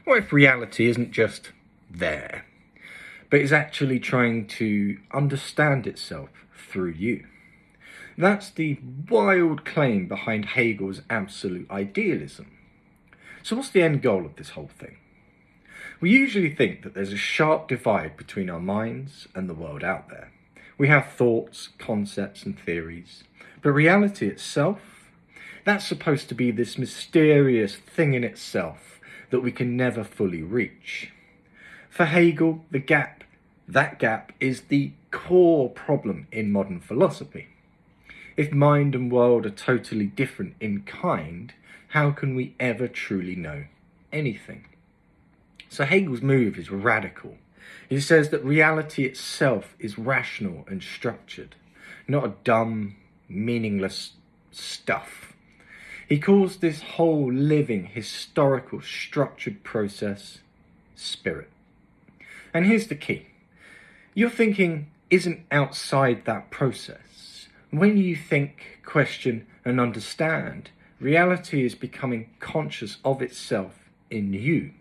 What if reality isn't just there, but is actually trying to understand itself through you? That's the wild claim behind Hegel's absolute idealism. So what's the end goal of this whole thing? We usually think that there's a sharp divide between our minds and the world out there. We have thoughts, concepts and theories, but reality itself, that's supposed to be this mysterious thing in itself that we can never fully reach. For Hegel, that gap is the core problem in modern philosophy. If mind and world are totally different in kind, how can we ever truly know anything? So Hegel's move is radical. He says that reality itself is rational and structured, not a dumb, meaningless stuff. He calls this whole living, historical, structured process spirit. And here's the key. Your thinking isn't outside that process. When you think, question, and understand, reality is becoming conscious of itself in you.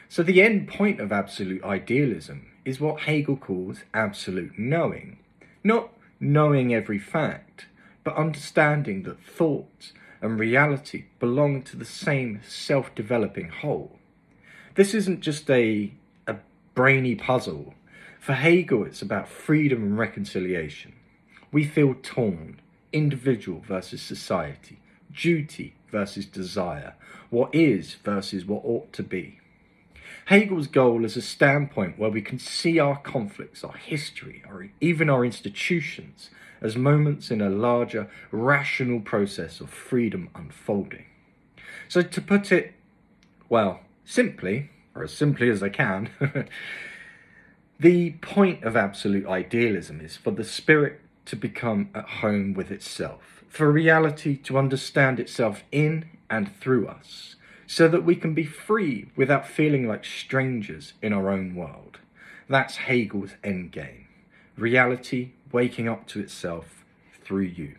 So the end point of absolute idealism is what Hegel calls absolute knowing. Not knowing every fact, but understanding that thought and reality belong to the same self-developing whole. This isn't just a brainy puzzle. For Hegel, it's about freedom and reconciliation. We feel torn, individual versus society, duty versus desire, what is versus what ought to be. Hegel's goal is a standpoint where we can see our conflicts, our history, or even our institutions as moments in a larger, rational process of freedom unfolding. So to put it, well, simply, or as simply as I can, the point of absolute idealism is for the spirit to become at home with itself, for reality to understand itself in and through us, so that we can be free without feeling like strangers in our own world. That's Hegel's endgame. Reality waking up to itself through you.